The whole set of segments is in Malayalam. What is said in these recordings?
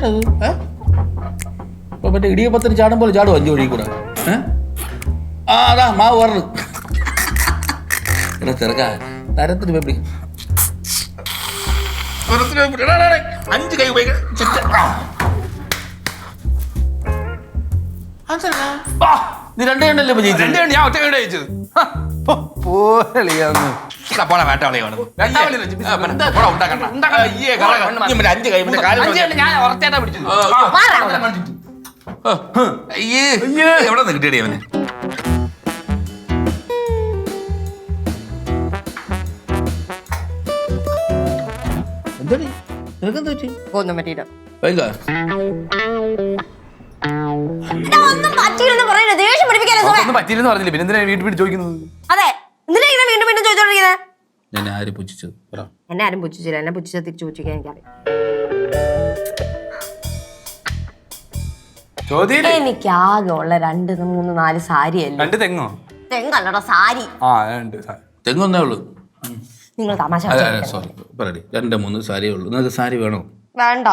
എന്നാണത്? ഇപ്പൊ മറ്റേ ഇടിയപ്പത്തിന് ചാടും പോലെ ചാടും 5 വഴി കൂടെ. അതാ മാവ് പറഞ്ഞു ചെറുക്ക തരത്തിന് വെപ്പി 5 കൈ നീ 2 കണ്ടല്ലേ ജയിച്ചത്? 2 കണ്ട് ഞാൻ ഒറ്റ കണ്ട് ജയിച്ചത്. പോളിയാന്ന് പോണ വേട്ടാളിയാണ്. ഞാൻ ഉറച്ചേട്ടാ പിടിച്ചത്. എവിടെ നിന്ന് കിട്ടിയടി അവന്? എന്താടി നിനക്കെന്താ പറ്റി? ഒന്നും പറ്റിയില്ല. ഒന്നും പറ്റിയില്ലെന്ന് പറഞ്ഞില്ല, പിന്നെ എന്തിനാ വീട്ടിൽ വീട്ടിൽ ചോദിക്കുന്നത്? അതെ, എന്തിനാ ഇങ്ങനെ വീണ്ടും വീണ്ടും ചോദിച്ചോണ്ടിരിക്കുന്നത്? ഞാൻ ആര് പുച്ഛിച്ചത്? എന്നെ ആരും പുച്ഛിച്ചില്ല. എന്നെ പുച്ഛിച്ച തിരിച്ചു ചോദിക്കാൻ എനിക്കറിയാം. എനിക്ക് ആകെ ഉള്ള 2, 3, 4 സാരി അല്ലേ. 2 തെങ്ങോ? തെങ്ങല്ലടോ, സാരി. തെങ്ങൊന്നേ ഉള്ളു. നിങ്ങൾ തമാശ സോറി പറയടി, 2, 3 സാരിയേ ഉള്ളൂ. നിങ്ങൾക്ക് സാരി വേണോ? വേണ്ട.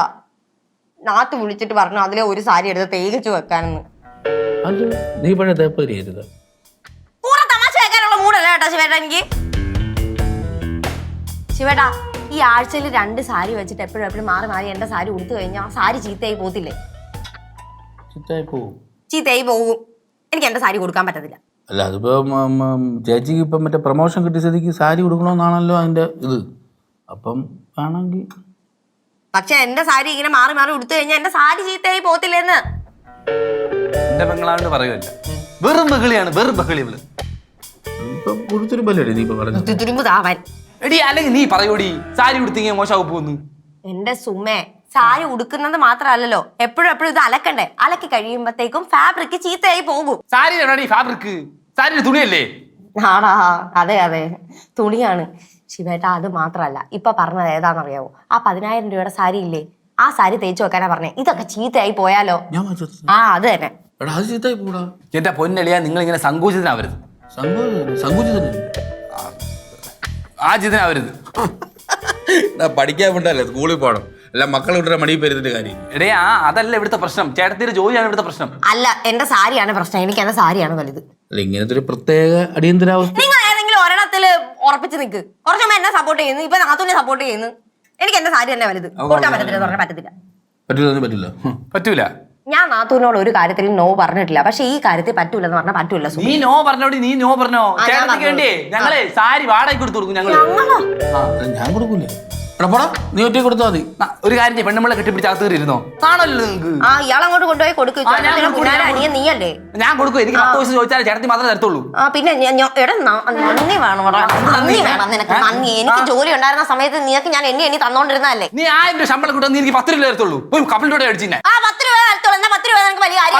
നാത്ത് വിളിച്ചിട്ട് പറഞ്ഞു അതിലെ ഒരു സാരി എടുത്ത് തേകിച്ചു വെക്കാനെന്ന്. നീ പഴയ തേപ്പരിയരുത്. പൂറെ തമാശ വെക്കാനുള്ള മൂടല്ല കേട്ടോ ശിവേട്ടാ എനിക്ക്. ശിവേട്ടാ, ഈ ആഴ്ചയിൽ 2 സാരി വെച്ചിട്ട് എപ്പോഴും മാറി മാറി എന്റെ സാരി ഉടുത്തു കഴിഞ്ഞാൽ സാരി ചീത്തയായി പോകത്തില്ലേ? ചീത്തയായി പോകും. എനിക്ക് എന്റെ സാരി കൊടുക്കാൻ പറ്റത്തില്ല. അല്ല, അതിപ്പോ ചേച്ചിക്ക് ഇപ്പം മറ്റേ പ്രൊമോഷൻ കിട്ടിയ സ്ഥിതിക്ക് സാരി കൊടുക്കണമെന്നാണല്ലോ അതിന്റെ ഇത്. അപ്പം ആണെങ്കിൽ പക്ഷെ എന്റെ സാരി ഇങ്ങനെ മാറി മാറി ഉടുത്തു കഴിഞ്ഞാൽ എന്റെ സാരി ചീത്തയായി പോകത്തില്ലെന്ന്. എന്റെ പെങ്ങളാണ്ട് പറയുമല്ല, വെറും ബഹളിയാണ്, വെറും ബഹളി. അല്ലെങ്കിൽ നീ പറയൂടി സാരി ഉടുത്തിങ്ങനെ മോശമാവും പോകുന്നു. എന്റെ സുമേ, സാരി ഉടുക്കുന്നത് മാത്രമല്ലല്ലോ, എപ്പോഴും ഇത് അലക്കണ്ടേ. അലക്കി കഴിയുമ്പോഴത്തേക്കും ഫാബ്രിക് ചീത്തയായി പോകും. സാരി ഫാബ്രിക്, സാരി തുണിയല്ലേ? ആടാ, അതെ തുണിയാണ് ശിവേട്ട. അത് മാത്രല്ല, ഇപ്പൊ പറഞ്ഞത് ഏതാണെന്നറിയാവോ? ആ 10,000 രൂപയുടെ സാരി ഇല്ലേ, ആ സാരി തേച്ചു വെക്കാനാ പറഞ്ഞേ. ഇതൊക്കെ ചീത്തയായി പോയാലോ? അത് തന്നെ. എന്റെ പൊന്നളിയാ, നിങ്ങൾ ഇങ്ങനെ സങ്കോചിതനാവരുത്. ആചിതനാവരുത്. പഠിക്കാൻ വേണ്ടല്ലേ സ്കൂളിൽ പോകണം, അല്ല മക്കളെ വിട്ട മടി പേരുന്നിട്ട് കാര്യം. എടേ, അതല്ല ഇവിടുത്തെ പ്രശ്നം. ചേട്ടത്തിന്റെ ജോലിയാണ് ഇവിടുത്തെ പ്രശ്നം. അല്ല, എന്റെ സാരിയാണ് പ്രശ്നം. എനിക്ക് എന്റെ സാരിയാണ് വലുത്. അല്ല, ഇങ്ങനത്തെ ഒരു പ്രത്യേക അടിയന്തരാവസ്ഥ. നിങ്ങൾ ഏതെങ്കിലും ഒരിടത്തില് ഉറപ്പിച്ച് നിൽക്ക്. കുറച്ചുമ്പോ എന്നെ സപ്പോർട്ട് ചെയ്യുന്നു, ഇപ്പൊ നാത്തൂനെ സപ്പോർട്ട് ചെയ്യുന്നു. എനിക്ക് എന്റെ സാരി തന്നെ വലുത്. കൊടുക്കാൻ പറ്റൂല. ഞാൻ നാത്തൂനോട് ഒരു കാര്യത്തിൽ നോ പറഞ്ഞിട്ടില്ല. പക്ഷെ ഈ കാര്യത്തിൽ പറ്റൂലെന്ന് പറഞ്ഞാൽ പറ്റൂല. നീ നോ പറഞ്ഞോടി, നീ നോ പറഞ്ഞോ. ചേട്ടത്തിക്ക് വേണ്ടി ഞങ്ങള് സാരി വാടകയ്ക്ക് കൊടുത്തു കൊടുക്കും. ഞാൻ കൊടുക്കൂലേ? നീ ഒറ്റ കൊടുത്താൽ മതി. ഒരു കാര്യം, പെണ്ണുമ്പളെ കെട്ടിപ്പിടിച്ച് അകത്ത് കയറിയിരുന്നോ? കാണല്ലോ നിങ്ങൾക്ക്. ഇയാളങ്ങോട്ട് കൊണ്ടുപോയി കൊടുക്കും. നീയല്ലേ? ഞാൻ കൊടുക്കും. എനിക്ക് 10 വയസ്സ് ചോദിച്ചാൽ ചേട്ടത്തി മാത്രമേ തരത്തുള്ളൂ. പിന്നെ നന്ദി വേണം. നിനക്ക് നന്ദി. എനിക്ക് ജോലി ഉണ്ടായിരുന്ന സമയത്ത് നിനക്ക് ഞാൻ എണ്ണി തന്നോണ്ടിരുന്നല്ലേ. നീ 1000 രൂപ ശമ്പളം കിട്ടും, എനിക്ക് 10 രൂപ തരത്തുള്ളൂ. Couple dot അടിച്ചിന്നെ. 10 രൂപ തരത്തുള്ളൂ. എന്നാ 10 രൂപ നിനക്ക് വലിയ കാര്യം.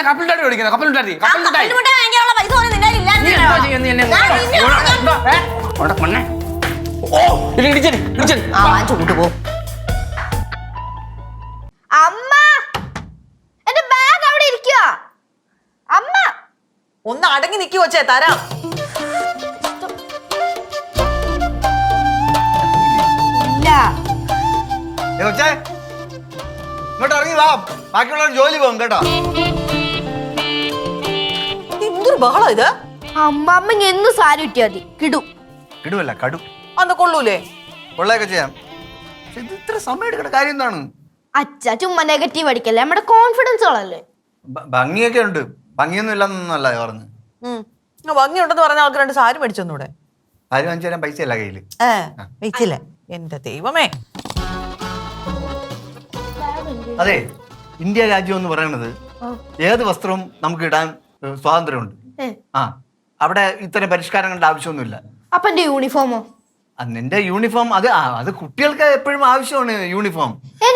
കപ്പിൾ ഡോട്ട് മേടിക്കുന്നത്. കപ്പിൾ ഡോട്ട് പൈസ പോലും നിന്റെ അമ്മ, എന്റെ ബാഗ് അവിടെ ഇരിക്കുക. അമ്മ ഒന്ന് അടങ്ങി നിക്കി വെച്ചേ, തരാം. ഇങ്ങോട്ട് ഇറങ്ങി വാ, ബാക്കിയുള്ളവർ ജോലി പോകും കേട്ടോ. എന്തൊരു ബഹളം ഇത്? അമ്മ എന്ന് സാരി കിട്ടിയാ മതി. കിടുവല്ല, കടു. അന്ന് കൊള്ളൂലേ? കൊള്ളയൊക്കെ ചെയ്യാം. ഇത് ഇത്ര സമയം എടുക്കേണ്ട കാര്യം എന്താണ്? അച്ഛ ചുമ്മാ നെഗറ്റീവ് അടിക്കല്ലേ, നമ്മുടെ കോൺഫിഡൻസ് കളല്ലേ. ഭംഗിയൊക്കെ ഉണ്ട്, ഭംഗിയൊന്നും ഇല്ലെന്നല്ല പറഞ്ഞു. ഭംഗിയുണ്ടെന്ന് പറഞ്ഞ ആൾക്ക് 2 സാരി മേടിച്ചൊന്നൂടെ? സാരി വാങ്ങിച്ചു തരാൻ പൈസ അല്ല കയ്യില്. വെച്ചില്ലേ? എന്റെ ദൈവമേ. അതെ, ഇന്ത്യ രാജ്യം എന്ന് പറയുന്നത് ഏത് വസ്ത്രവും നമുക്ക് ഇടാൻ സ്വാതന്ത്ര്യമുണ്ട്. അവിടെ ഇത്തരം പരിഷ്കാരങ്ങളുടെ ആവശ്യമൊന്നുമില്ല. അപ്പൊ എന്റെ യൂണിഫോമോ? നിന്റെ യൂണിഫോം അത് കുട്ടികൾക്ക് എപ്പോഴും ആവശ്യമാണ്. യൂണിഫോം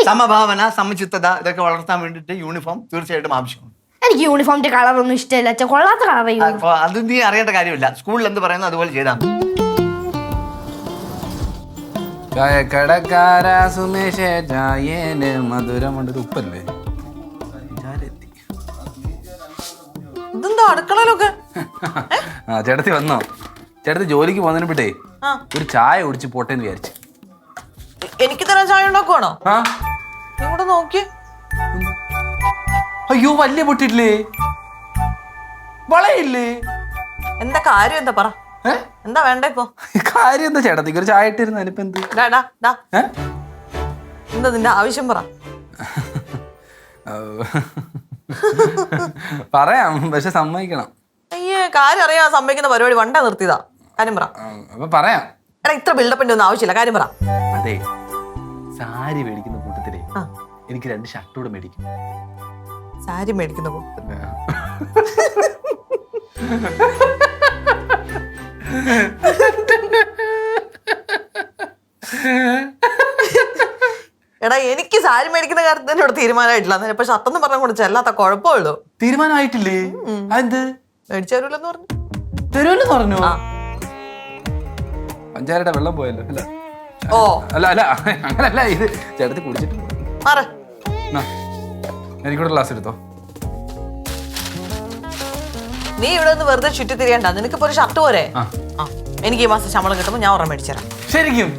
സമഭാവന, സമചിത്തത ഇതൊക്കെ വളർത്താൻ വേണ്ടിട്ട് യൂണിഫോം തീർച്ചയായിട്ടും ആവശ്യമാണ്. എനിക്ക് യൂണിഫോമിന്റെ കളർ ഒന്നും ഇഷ്ടമില്ല. കൊള്ളാത്ത കളർ. അത് നീ അറിയേണ്ട കാര്യമില്ല. സ്കൂളിൽ എന്ത് പറയുന്നു അതുപോലെ ചെയ്താൽ മതി. ചായക്കടക്കാര സുമേഷേ ചായേന് മധുരമുണ്ട്. ഉപ്പല്ലേ? ഇതെന്താ അടുക്കളയിലൊക്കെ? ചേട്ടത്തി വന്നോ? ചേട്ടത്തി ജോലിക്ക് പോകുന്നതിന് വിട്ടേ ഒരു ചായ കുടിച്ച് പോട്ടേന്ന് വിചാരിച്ചു. എനിക്ക് തരാൻ ചായ ഉണ്ടാക്കുവാണോ? നിങ്ങോട്ട് നോക്കി. അയ്യോ വലിയ പൊട്ടിട്ടില്ലേ? വളയില്ലേ? എന്താ കാര്യം എന്താ പറ? ഏ? എന്താ വേണ്ട ഇപ്പൊ? കാര്യം എന്താ ചേട്ടത്തിക്ക് ഒരു ചായ ഇട്ടിരുന്നു, അതിനിപ്പോ എന്ത്? ഏ? എന്താ നിന്റെ ആവശ്യം പറ. പറയാം, പക്ഷെ സമ്മതിക്കണം. അയ്യേ, കാര്യം അറിയാൻ സമ്മതിക്കുന്ന പരിപാടി വണ്ടാ നിർത്തിയതാ. കാര്യം പറ. അപ്പൊ പറയാം. എടാ, ഇത്ര ബിൽഡപ്പിന്റെ ഒന്നും ആവശ്യമില്ല, കാര്യം പറ. അതെ, സാരി മേടിക്കുന്ന കൂട്ടത്തിലേ എനിക്ക് 2 ഷർട്ട് കൂടെ മേടിക്കും. സാരി മേടിക്കുന്ന എടാ, എനിക്ക് സാരി മേടിക്കുന്ന കാര്യത്തിന് ഇവിടെ തീരുമാനമായിട്ടില്ല. ഇപ്പൊ ഷർട്ടെന്ന് പറഞ്ഞ കൂടെ ചെല്ലാത്ത കുഴപ്പമുള്ളൂ. തീരുമാനമായിട്ടില്ലേ? അതെന്ത്? മേടിച്ചു തരൂലെന്ന് പറഞ്ഞു. തരുമല്ലോ പറഞ്ഞു. പഞ്ചാരയുടെ വെള്ളം പോയല്ലോ അല്ല? ഓ അല്ല അല്ല, അങ്ങനല്ല. ഇത് ചേട്ടത്തി കുടിച്ചിട്ട് മാറ്. എനിക്കൂടെ ഗ്ലാസ് എടുത്തോ. നീ ഇവിടെ നിന്ന് വെറുതെ ചുറ്റി തിരിയണ്ട. നിനക്കിപ്പോ ഒരു ഷർട്ട് പോരെ? എനിക്ക് ഈ മാസം ശമ്പളം കിട്ടുമ്പോ ഞാൻ ഒരെണ്ണം മേടിച്ചു തരാം. ശരിക്കും?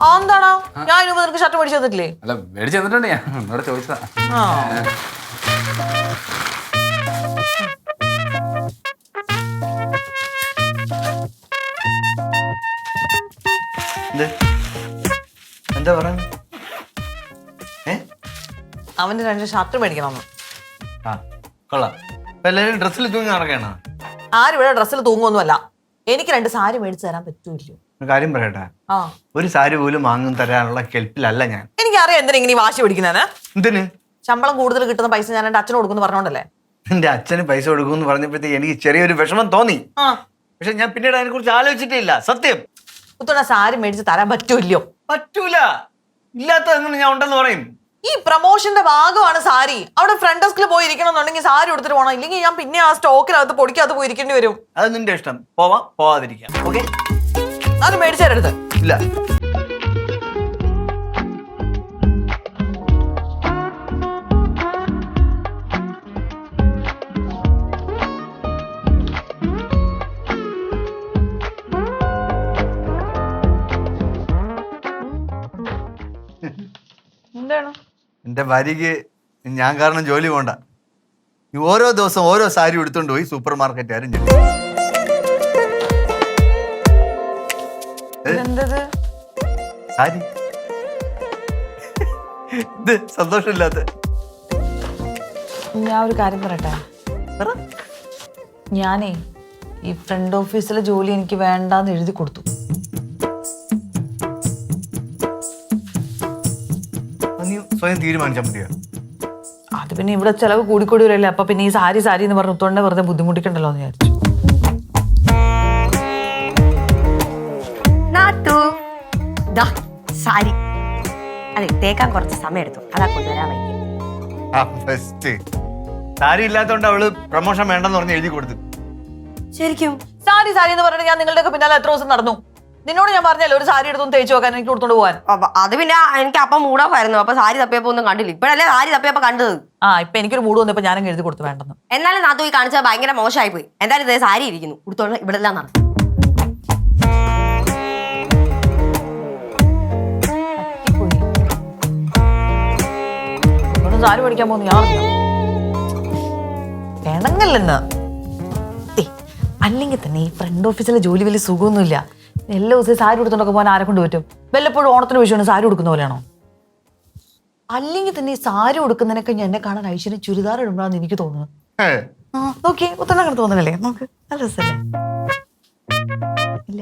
എന്താണോ, ഞാൻ ഇതിന് നിനക്ക് ഷർട്ട് മേടിച്ചു തന്നിട്ടില്ലേ? അല്ല, മേടിച്ചു തന്നിട്ടുണ്ട്. ഞാൻ എന്നോട് ചോദിച്ചതാ. എന്താ പറ? അവന്റെ 2 ഷർട്ട് മേടിക്കണം. ആ കൊള്ളാം. എല്ലാരും ഡ്രസ്സിൽ തൂങ്ങി നടക്കണ? ആരും ഇവിടെ ഡ്രസ്സിൽ തൂങ്ങൊന്നുമല്ല. എനിക്ക് 2 സാരി മേടിച്ചു തരാൻ പറ്റൂല്ലോ. കാര്യം പറയട്ടെ, ഒരു സാരി പോലും വാങ്ങും തരാനുള്ള കെൽപ്പിലല്ല ഞാൻ. എനിക്കറിയാം എന്തിനാ ഇങ്ങനെ വാശി പിടിക്കുന്നേ. എന്തിന്? ശമ്പളം കൂടുതൽ കിട്ടുന്ന പൈസ ഞാൻ എന്റെ അച്ഛന് കൊടുക്കുന്നു പറഞ്ഞോണ്ടല്ലേ. എന്റെ അച്ഛന് പൈസ കൊടുക്കുമെന്ന് പറഞ്ഞപ്പോഴത്തേക്ക് എനിക്ക് ചെറിയൊരു വിഷമം തോന്നി. പക്ഷെ ഞാൻ പിന്നീട് അതിനെ കുറിച്ച് ആലോചിച്ചിട്ടില്ല. സത്യം. കുത്തോണ സാരി മേടിച്ച് തരാൻ പറ്റൂല്ലോ. പറ്റൂല. ഇല്ലാത്ത അങ്ങനെ ഞാൻ ഉണ്ടെന്ന് പറയും. ഈ പ്രൊമോഷന്റെ ഭാഗമാണ് സാരി. അവിടെ ഫ്രണ്ട് ഡെസ്കിൽ പോയി ഇരിക്കണമെന്നുണ്ടെങ്കിൽ സാരി എടുത്തിട്ട് പോകണം. ഇല്ലെങ്കിൽ ഞാൻ പിന്നെ ആ സ്റ്റോക്കിനകത്ത് പൊടിക്കകത്ത് പോയി ഇരിക്കേണ്ടി വരും. അത് നിന്റെ ഇഷ്ടം. പോവാം, പോവാതിരിക്കാം. ഓക്കെ, അത് മേടിച്ചു തരരുത്. ഇല്ല. എന്താണ്? എന്റെ ഭാര്യക്ക് ഞാൻ കാരണം ജോലി പോണ്ട. ഓരോ ദിവസം ഓരോ സാരി എടുത്തോണ്ട് പോയി സൂപ്പർ മാർക്കറ്റുകാരും ചെല്ലും. എന്തത് സാരി? ഇത് സന്തോഷമില്ലാത്ത? ഞാൻ ഒരു കാര്യം പറയട്ടെ. ഞാനേ ഈ ഫ്രണ്ട് ഓഫീസിലെ ജോലി എനിക്ക് വേണ്ടാന്ന് എഴുതി കൊടുത്തു. നീ സ്വയം തീരുമാനിച്ചാൽ മതിയോ? അത് പിന്നെ ഇവിടെ ചെലവ് കൂടിക്കൂടി വരല്ലേ. അപ്പൊ പിന്നെ ഈ സാരി സാരി എന്ന് പറഞ്ഞ് ഉത്തോണ്ടെ വെറുതെ ബുദ്ധിമുട്ടിക്കണ്ടല്ലോ എന്ന് വിചാരിച്ചു. സാരി അതെ, തേക്കാൻ കുറച്ച് സമയം എടുത്തു. അതാ കൊണ്ടുവരാൻ വൈകി. സാരി ഇല്ലാത്തോണ്ട് അവള് പ്രൊമോഷൻ വേണ്ടെന്ന് പറഞ്ഞ് എഴുതി കൊടുത്തു. ശരിക്കും സാരി സാരി എന്ന് പറഞ്ഞിട്ട് ഞാൻ നിങ്ങളുടെയൊക്കെ പിന്നാലെ എത്ര ദിവസം നടന്നു? നിന്നോട് ഞാൻ പറഞ്ഞല്ലോ ഒരു സാരി എടുത്തൊന്ന് തേച്ച് വെക്കാൻ, എനിക്ക് കൊടുത്തോണ്ട് പോകാൻ. അത് പിന്നെ എനിക്ക് അപ്പം മൂടാഫായിരുന്നു. അപ്പൊ സാരി തപ്പിയപ്പോ ഒന്നും കണ്ടില്ല. ഇപ്പഴല്ലേ സാരി തപ്പിയപ്പോ കണ്ടത്. ഇപ്പൊ എനിക്കൊരു മൂട് വന്നപ്പോ ഞാനും എഴുതി കൊടുത്തു വേണ്ടെന്ന്. എന്നാലും നാത്തു ഈ കാണിച്ചാൽ ഭയങ്കര മോശമായി പോയി. എന്തായാലും ഇതേ സാരി ഇരിക്കുന്നു, കൊടുത്തോണ്ട് ഇവിടെ എല്ലാം നടന്നു. സാരി മേടിക്കാൻ പോകുന്നു ഞാൻ വേണമെങ്കിലെന്ന്. അല്ലെങ്കിൽ തന്നെ ഈ ഫ്രണ്ട് ഓഫീസിലെ ജോലി വലിയ സുഖമൊന്നുമില്ല. എല്ലാ ദിവസവും സാരി കൊടുത്തോണ്ടൊക്കെ പോകാൻ ആരെ കൊണ്ട് പറ്റും? വല്ലപ്പോഴും ഓണത്തിന് വിഷുവിന് സാരി കൊടുക്കുന്ന പോലെയാണോ? അല്ലെങ്കിൽ തന്നെ ഈ സാരി കൊടുക്കുന്നതിനൊക്കെ എന്നെ കാണാൻ ഐശ്വര്യം ചുരിദാർ ഇടുമ്പോഴാന്ന് എനിക്ക് തോന്നുന്നത്. നോക്കിയേ, ഒത്തന്നെ അങ്ങനെ തോന്നണല്ലേ? നമുക്ക് നല്ല രസമല്ലേ? ഇല്ല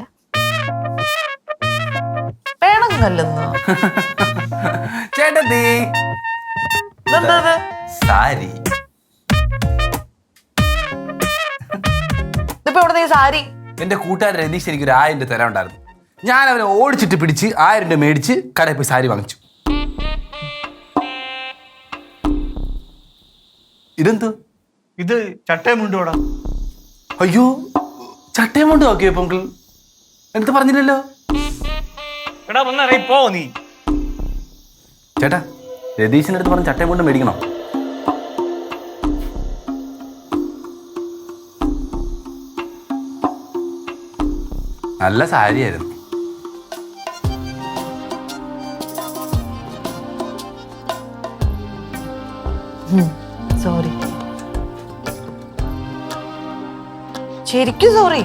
വേണമെന്നല്ലെന്നോ ചേട്ടത്തി സാരി. ഇതിപ്പോ എവിടെ ഈ സാരി? എന്റെ കൂട്ടുകാരൻ രതീഷ് എനിക്ക് 1000 രൂപ തരാനുണ്ടായിരുന്നു. ഞാൻ അവനെ ഓടിച്ചിട്ട് പിടിച്ച് 1000 രൂപ മേടിച്ച് കടയിൽ പോയി സാരി വാങ്ങിച്ചു. ഇതെന്ത്? ഇത് ചട്ടയും മുണ്ടോടാ. അയ്യോ, ചട്ടയും കൊണ്ട് നോക്കിയോ പൊങ്കിൾ? എന്ത് പറഞ്ഞില്ലല്ലോ. എടാ വന്നറിയ പോ നീ. ചേട്ടാ, രതീഷിന്റെ അടുത്ത് പറഞ്ഞ് ചട്ടയും കൊണ്ട് മേടിക്കണം. നല്ല സാരിയായിരുന്നു. സോറി, ശരിക്കും സോറി.